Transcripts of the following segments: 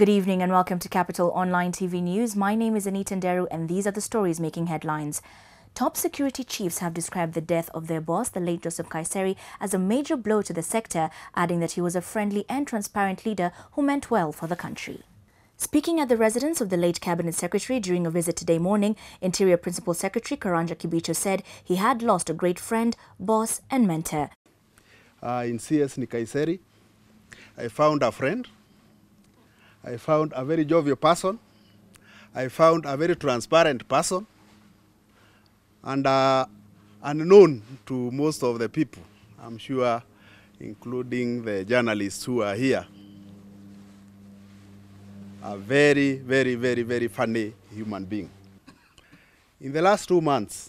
Good evening and welcome to Capital Online TV News. My name is Nkaissery and these are the stories making headlines. Top security chiefs have described the death of their boss, the late Nkaissery, as a major blow to the sector, adding that he was a friendly and transparent leader who meant well for the country. Speaking at the residence of the late Cabinet Secretary during a visit today morning, Interior Principal Secretary Karanja Kibicho said he had lost a great friend, boss and mentor. In CS Nkaissery, I found a friend. I found a very jovial person. I found a very transparent person and unknown to most of the people, I'm sure, including the journalists who are here. A very, very, very, very funny human being. In the last 2 months,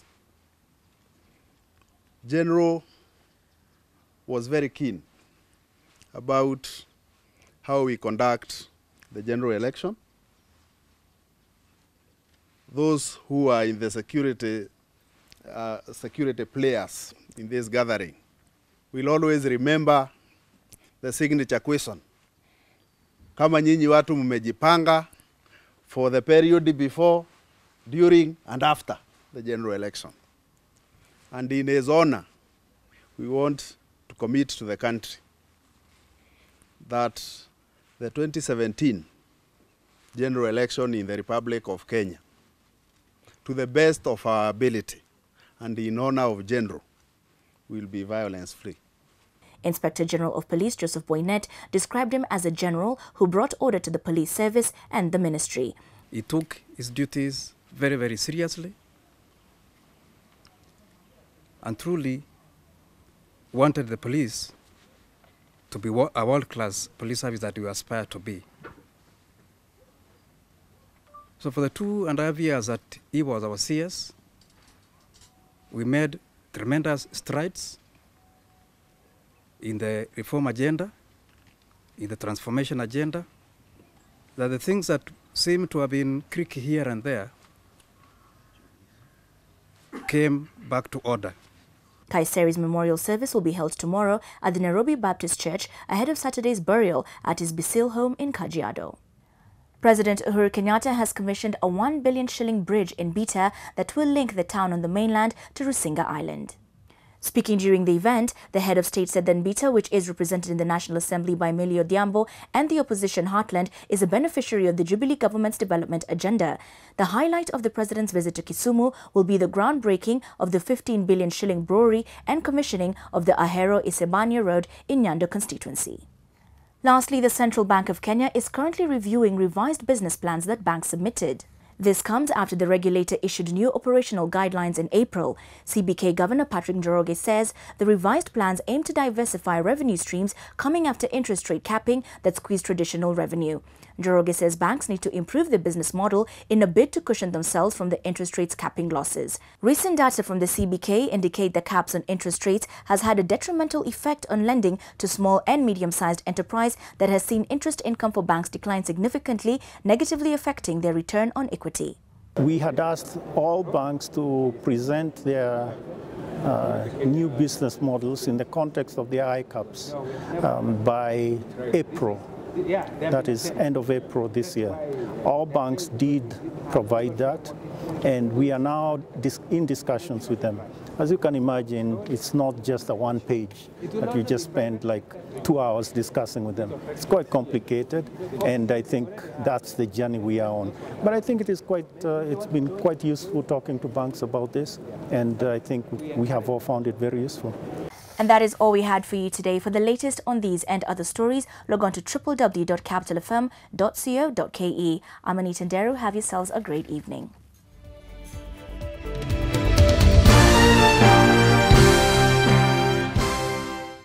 General was very keen about how we conduct the general election. Those who are in the security players in this gathering will always remember the signature question. Kama nyinyi watu mmejipanga for the period before, during and after the general election. And in his honor, we want to commit to the country that the 2017 general election in the Republic of Kenya, to the best of our ability and in honor of General, will be violence-free. Inspector General of Police Joseph Boynet described him as a general who brought order to the police service and the ministry. He took his duties very, very seriously and truly wanted the police to be a world-class police service that we aspire to be. So for the 2.5 years that he was our CS, we made tremendous strides in the reform agenda, in the transformation agenda, that the things that seem to have been creaky here and there came back to order. Nkaissery's memorial service will be held tomorrow at the Nairobi Baptist Church ahead of Saturday's burial at his Bisil home in Kajiado. President Uhuru Kenyatta has commissioned a 1 billion shilling bridge in Bita that will link the town on the mainland to Rusinga Island. Speaking during the event, the head of state said that Bita, which is represented in the National Assembly by Millie Odhiambo and the opposition Heartland, is a beneficiary of the Jubilee government's development agenda. The highlight of the president's visit to Kisumu will be the groundbreaking of the 15 billion shilling brewery and commissioning of the Ahero-Isebania Road in Nyando constituency. Lastly, the Central Bank of Kenya is currently reviewing revised business plans that banks submitted. This comes after the regulator issued new operational guidelines in April. CBK Governor Patrick Njoroge says the revised plans aim to diversify revenue streams coming after interest rate capping that squeezed traditional revenue. Njoroge says banks need to improve their business model in a bid to cushion themselves from the interest rates capping losses. Recent data from the CBK indicate the caps on interest rates has had a detrimental effect on lending to small and medium-sized enterprise that has seen interest income for banks decline significantly, negatively affecting their return on equity. We had asked all banks to present their new business models in the context of their ICAPs by April. That is end of April this year. All banks did provide that, and we are now in discussions with them. As you can imagine, it's not just a one page that you just spend like 2 hours discussing with them. It's quite complicated, and I think that's the journey we are on. But I think it is it's been quite useful talking to banks about this, and I think we have all found it very useful. And that is all we had for you today. For the latest on these and other stories, log on to www.capitalfm.co.ke. I'm Nkaissery. Have yourselves a great evening.